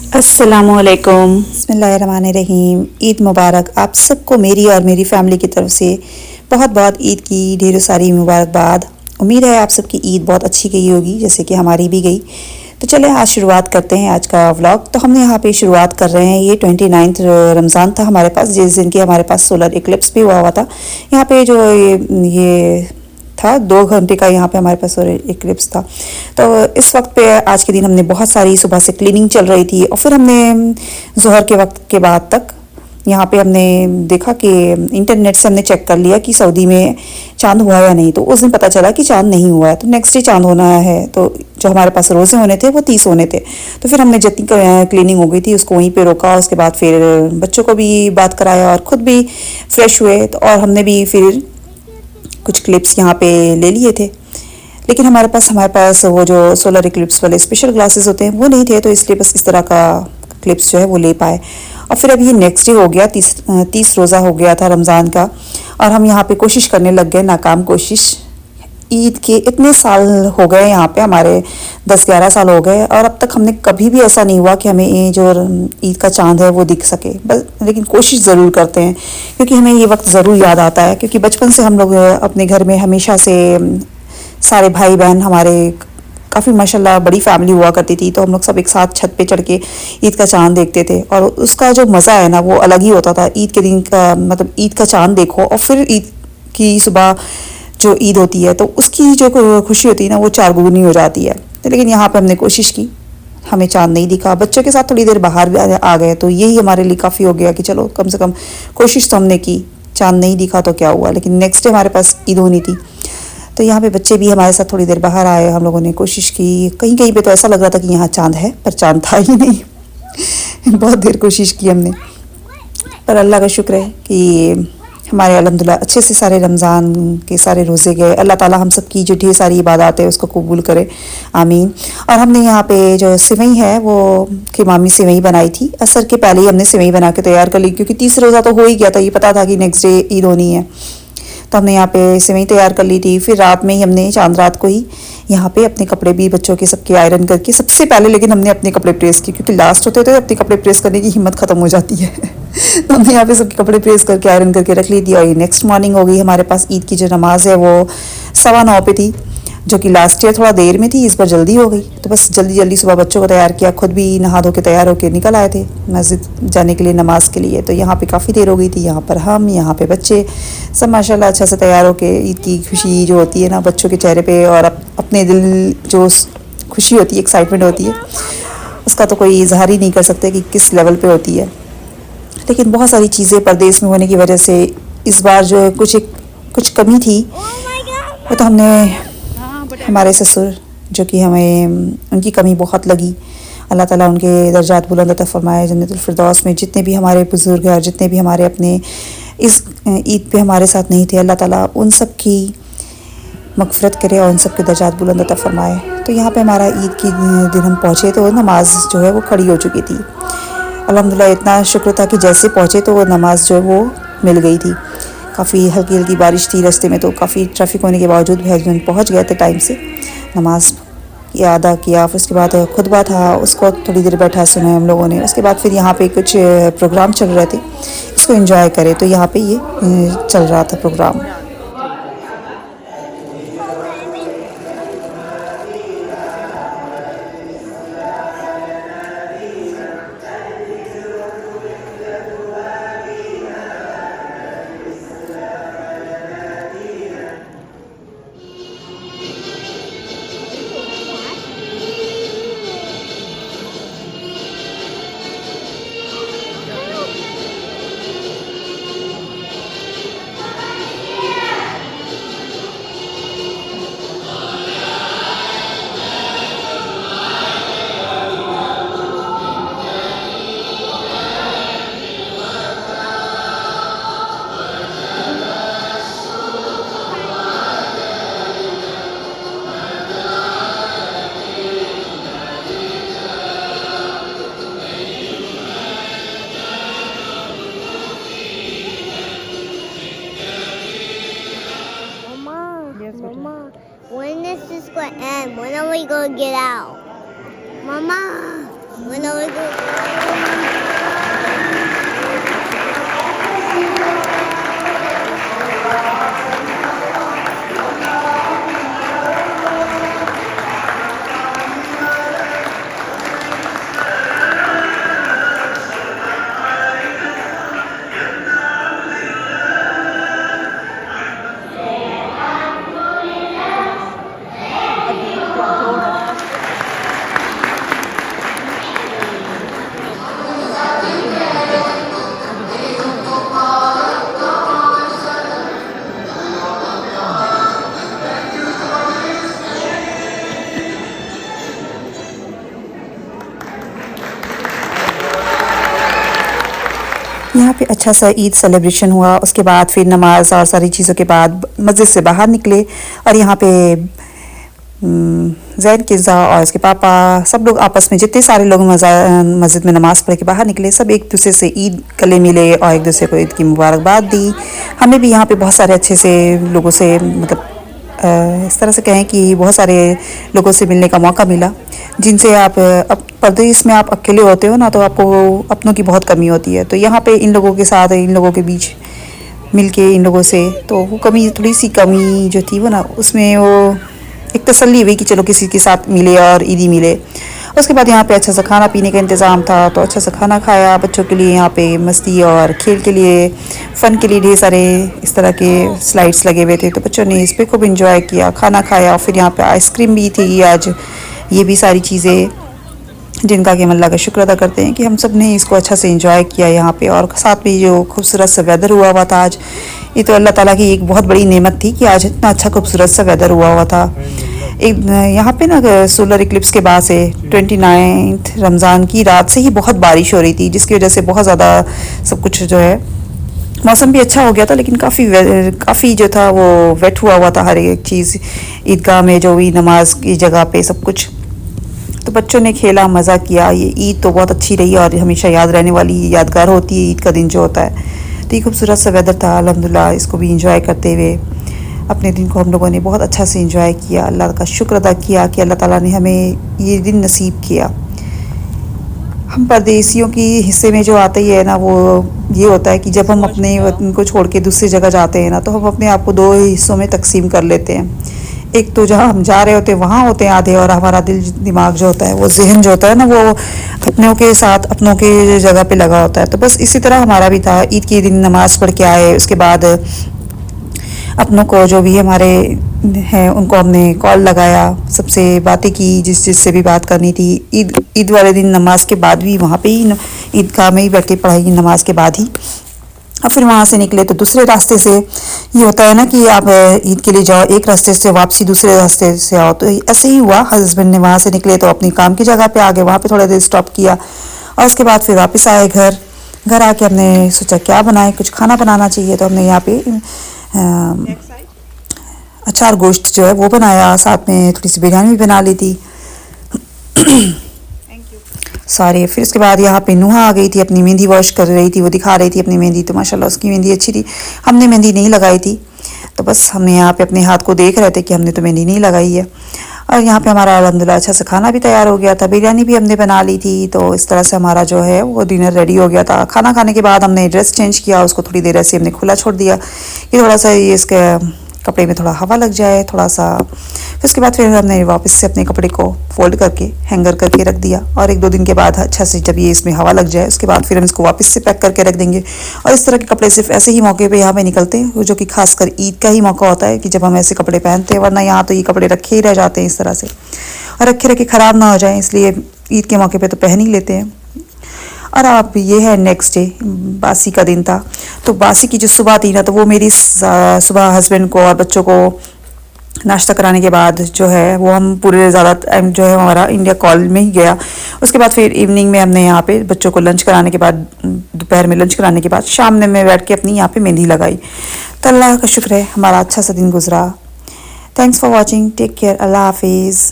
अस्सलामुअलैकुम बिस्मिल्लाहिर्रहमानिर्रहीम। ईद मुबारक आप सबको मेरी और मेरी फैमिली की तरफ से बहुत बहुत ईद की ढेरों सारी मुबारकबाद। उम्मीद है आप सबकी ईद बहुत अच्छी गई होगी जैसे कि हमारी भी गई। तो चले आज शुरुआत करते हैं आज का व्लॉग। तो हमने यहाँ पे शुरुआत कर रहे हैं, ये 29 रमज़ान था हमारे पास, जिस दिन की हमारे पास सोलर इक्लिप्स भी हुआ था। यहाँ पे जो ये था 2 घंटे का यहाँ पे हमारे पास इक्लिप्स था। तो इस वक्त पे आज के दिन हमने बहुत सारी सुबह से क्लीनिंग चल रही थी और फिर हमने जोहर के वक्त के बाद तक यहाँ पे हमने देखा कि इंटरनेट से हमने चेक कर लिया कि सऊदी में चांद हुआ या नहीं। तो उस दिन पता चला कि चांद नहीं हुआ है, तो नेक्स्ट डे चांद होना है। तो जो हमारे पास रोज़े होने थे वो 30 होने थे। तो फिर हमने जितनी क्लीनिंग हो गई थी उसको वहीं पे रोका। उसके बाद फिर बच्चों को भी बात कराया और ख़ुद भी फ्रेश हुए। तो और हमने भी फिर कुछ क्लिप्स यहाँ पे ले लिए थे, लेकिन हमारे पास वो जो सोलर इक्लिप्स वाले स्पेशल ग्लासेस होते हैं वो नहीं थे, तो इसलिए बस इस तरह का क्लिप्स जो है वो ले पाए। और फिर अभी ये नेक्स्ट डे हो गया, 30 रोज़ा हो गया था रमज़ान का, और हम यहाँ पे कोशिश करने लग गए, नाकाम कोशिश। ईद के इतने साल हो गए यहाँ पे, हमारे 10-11 साल हो गए, और अब तक हमने कभी भी ऐसा नहीं हुआ कि हमें ये जो ईद का चांद है वो दिख सके। बस लेकिन कोशिश ज़रूर करते हैं, क्योंकि हमें ये वक्त ज़रूर याद आता है, क्योंकि बचपन से हम लोग अपने घर में हमेशा से सारे भाई बहन हमारे काफ़ी माशाल्लाह बड़ी फैमिली हुआ करती थी, तो हम लोग सब एक साथ छत पे चढ़ के ईद का चांद देखते थे, और उसका जो मज़ा है ना वो अलग ही होता था। ईद के दिन का मतलब ईद का चांद देखो और फिर ईद की सुबह जो ईद होती है तो उसकी जो खुशी होती है ना वो 4 गुनी हो जाती है। लेकिन यहाँ पे हमने कोशिश की, हमें चांद नहीं दिखा। बच्चों के साथ थोड़ी देर बाहर भी आ गए, तो यही हमारे लिए काफ़ी हो गया कि चलो कम से कम कोशिश तो हमने की। चांद नहीं दिखा तो क्या हुआ, लेकिन नेक्स्ट डे हमारे पास ईद होनी थी, तो यहाँ पे बच्चे भी हमारे साथ थोड़ी देर बाहर आए। हम लोगों ने कोशिश की, कहीं कहीं पे तो ऐसा लग रहा था कि यहाँ चांद है, पर चांद था ही नहीं। बहुत देर कोशिश की हमने, पर अल्लाह का शुक्र है कि हमारे अल्हम्दुलिल्लाह अच्छे से सारे रमज़ान के सारे रोज़े गए। अल्लाह ताला हम सब की जो ढेर सारी इबादत है उसको कबूल करे, आमीन। और हमने यहाँ पे जो सिवई है वो खिमामी सिवई बनाई थी। असर के पहले ही हमने सिवई बना के तैयार कर ली, क्योंकि 30 रोज़ा तो हो ही गया था, ये पता था कि नेक्स्ट डे ईद होनी है। तो हमने यहाँ पे सिवई तैयार कर ली थी। फिर रात में ही हमने चांद रात को ही यहाँ पे अपने कपड़े भी बच्चों के सबके आयरन करके, सबसे पहले लेकिन हमने अपने कपड़े प्रेस किए, क्योंकि लास्ट होते थे अपने कपड़े प्रेस करने की हिम्मत ख़त्म हो जाती है। तो हमने यहाँ पे सबके कपड़े प्रेस करके आयरन करके रख ली थी। और ये नेक्स्ट मॉर्निंग हो गई हमारे पास। ईद की जो नमाज़ है वो 9:15 पे थी, जो कि लास्ट ईयर थोड़ा देर में थी, इस बार जल्दी हो गई। तो बस जल्दी जल्दी सुबह बच्चों को तैयार किया, खुद भी नहा धो के तैयार होकर निकल आए थे मस्जिद जाने के लिए नमाज़ के लिए। तो यहाँ पे काफ़ी देर हो गई थी। यहाँ पर हम, यहाँ पे बच्चे सब माशाल्लाह अच्छा से तैयार होके, ईद की खुशी जो होती है ना बच्चों के चेहरे पे, और अपने दिल जो खुशी होती है, एक्साइटमेंट होती है, उसका तो कोई इजहार ही नहीं कर सकते कि किस लेवल पे होती है। लेकिन बहुत सारी चीज़ें परदेश में होने की वजह से इस बार जो है कुछ कमी थी, वो तो हमने हमारे ससुर जो कि हमें उनकी कमी बहुत लगी। अल्लाह ताला उनके दर्जात बुलंद अता फरमाए जन्नतुल फिरदौस में। जितने भी हमारे बुज़ुर्ग हैं और जितने भी हमारे अपने इस ईद पे हमारे साथ नहीं थे, अल्लाह ताला उन सब की मग़फ़िरत करे और उन सब के दर्जात बुलंद अता फरमाए। तो यहाँ पे हमारा ईद के दिन हम पहुँचे तो नमाज़ जो है वो खड़ी हो चुकी थी। अल्हम्दुलिल्लाह इतना शुक्र था कि जैसे पहुँचे तो वो नमाज़ जो है वो मिल गई थी। काफ़ी हल्की हल्की बारिश थी रास्ते में, तो काफ़ी ट्रैफिक होने के बावजूद भी हस्बैंड पहुँच गए थे टाइम से। नमाज़ अदा किया, फिर उसके बाद खुतबा था, उसको थोड़ी देर बैठा सुना हम लोगों ने। उसके बाद फिर यहाँ पे कुछ प्रोग्राम चल रहे थे, इसको एंजॉय करें। तो यहाँ पे ये चल रहा था programme. Mama, when is this going to end? When are we going to get out? Mama, when are we going to यहाँ पे अच्छा सा ईद सेलिब्रेशन हुआ। उसके बाद फिर नमाज और सारी चीज़ों के बाद मस्जिद से बाहर निकले और यहाँ पे जैन किज़ा और उसके पापा सब लोग आपस में जितने सारे लोग मस्जिद में नमाज़ पढ़ के बाहर निकले, सब एक दूसरे से ईद गले मिले और एक दूसरे को ईद की मुबारकबाद दी। हमें भी यहाँ पे बहुत सारे अच्छे से लोगों से मतलब इस तरह से कहें कि बहुत सारे लोगों से मिलने का मौका मिला, जिनसे आप अब परदेश में आप अकेले होते हो ना, तो आपको अपनों की बहुत कमी होती है। तो यहाँ पे इन लोगों के साथ, इन लोगों के बीच मिलके इन लोगों से, तो वो कमी, थोड़ी सी कमी जो थी वो ना, उसमें वो एक तसल्ली हुई कि चलो किसी के साथ मिले और ईदी मिले। उसके बाद यहाँ पे अच्छा सा खाना पीने का इंतज़ाम था, तो अच्छा सा खाना खाया। बच्चों के लिए यहाँ पे मस्ती और खेल के लिए, फ़न के लिए ढेर सारे इस तरह के स्लाइड्स लगे हुए थे, तो बच्चों ने इस पर खूब इंजॉय किया, खाना खाया। फिर यहाँ पे आइसक्रीम भी थी आज। ये भी सारी चीज़ें जिनका कि हम अल्लाह का शुक्र अदा करते हैं कि हम सब ने इसको अच्छा से इंजॉय किया यहाँ पे। और साथ में जो खूबसूरत सा वेदर हुआ था आज, ये तो अल्लाह ताला की एक बहुत बड़ी नेमत थी कि आज इतना अच्छा खूबसूरत सा वेदर हुआ था। एक यहाँ पे ना सोलर इक्लिप्स के बाद से 29 रमज़ान की रात से ही बहुत बारिश हो रही थी, जिसकी वजह से बहुत ज़्यादा सब कुछ जो है, मौसम भी अच्छा हो गया था, लेकिन काफ़ी जो था वो वेट हुआ था हर एक चीज़ ईदगाह में, जो भी नमाज की जगह पे सब कुछ। तो बच्चों ने खेला, मज़ा किया। ये ईद तो बहुत अच्छी रही और हमेशा याद रहने वाली, यादगार होती है ईद का दिन जो होता है। तो ये खूबसूरत सा वेदर था, अल्हम्दुलिल्लाह इसको भी इंजॉय करते हुए अपने दिन को हम लोगों ने बहुत अच्छा से इंजॉय किया। अल्लाह का शुक्र अदा किया कि अल्लाह ताला ने हमें ये दिन नसीब किया। हम परदेसियों की हिस्से में जो आता ही है ना, वो ये होता है कि जब हम अपने वतन को छोड़ के दूसरी जगह जाते हैं ना, तो हम अपने आप को दो हिस्सों में तकसीम कर लेते हैं। एक तो जहाँ हम जा रहे होते हैं वहाँ होते हैं आधे, और हमारा दिल दिमाग जो होता है, वो जहन जो होता है ना, वो अपनों के साथ, अपनों के जगह पे लगा होता है। तो बस इसी तरह हमारा भी था। ईद के दिन नमाज़ पढ़ के आए, उसके बाद अपनों को जो भी हमारे हैं उनको हमने कॉल लगाया, सबसे बातें की, जिससे भी बात करनी थी। ईद वाले दिन नमाज के बाद भी वहाँ पे ही ईदगाह में ही बैठ के पढ़ाई, नमाज के बाद ही। और फिर वहाँ से निकले तो दूसरे रास्ते से, ये होता है ना कि आप ईद के लिए जाओ एक रास्ते से, वापसी दूसरे रास्ते से आओ। तो ऐसे ही हुआ, हस्बैंड ने वहाँ से निकले तो अपनी काम की जगह पे आ गए, वहाँ पे थोड़ा देर स्टॉप किया और उसके बाद फिर वापस आए घर आके हमने सोचा क्या बनाए, कुछ खाना बनाना चाहिए। तो हमने यहाँ पे अचार गोश्त जो है वो बनाया, साथ में थोड़ी सी बिरयानी भी बना ली थी सारे। फिर उसके बाद यहाँ पे नुहा आ गई थी, अपनी मेहंदी वॉश कर रही थी, वो दिखा रही थी अपनी मेहंदी। तो माशाल्लाह उसकी मेहंदी अच्छी थी। हमने मेहंदी नहीं लगाई थी, तो बस हम यहाँ पे अपने हाथ को देख रहे थे कि हमने तो मेहंदी नहीं लगाई है। और यहाँ पे हमारा अल्हम्दुलिल्लाह अच्छा से खाना भी तैयार हो गया था, बिरयानी भी हमने बना ली थी। तो इस तरह से हमारा जो है वो डिनर रेडी हो गया था। खाना खाने के बाद हमने ड्रेस चेंज किया, उसको थोड़ी देर ऐसे हमने खुला छोड़ दिया कि थोड़ा सा ये इसके कपड़े में थोड़ा हवा लग जाए थोड़ा सा। फिर उसके बाद फिर हमने वापस से अपने कपड़े को फोल्ड करके हैंगर करके रख दिया, और एक दो दिन के बाद अच्छा से जब ये इसमें हवा लग जाए, उसके बाद फिर हम इसको वापस से पैक करके रख देंगे। और इस तरह के कपड़े सिर्फ ऐसे ही मौके पे यहाँ पे निकलते हैं, जो कि खासकर ईद का ही मौका होता है कि जब हम ऐसे कपड़े पहनते हैं, वरना यहाँ तो ये कपड़े रखे ही रह जाते हैं इस तरह से, और रखे रखे ख़राब ना हो जाए, इसलिए ईद के मौके पर तो पहन ही लेते हैं। और अब ये है नेक्स्ट डे, बासी का दिन था। तो बासी की जो सुबह थी ना, तो वो मेरी सुबह हस्बैंड को और बच्चों को नाश्ता कराने के बाद जो है वो हम पूरे ज़्यादा टाइम जो है हमारा इंडिया कॉल में ही गया। उसके बाद फिर इवनिंग में हमने यहाँ पे बच्चों को लंच कराने के बाद, दोपहर में लंच कराने के बाद शाम में मैं बैठ के अपनी यहाँ पे मेहंदी लगाई। तो अल्लाह का शुक्र है हमारा अच्छा सा दिन गुजरा। Thanks for watching, take care, अल्लाह हाफिज़।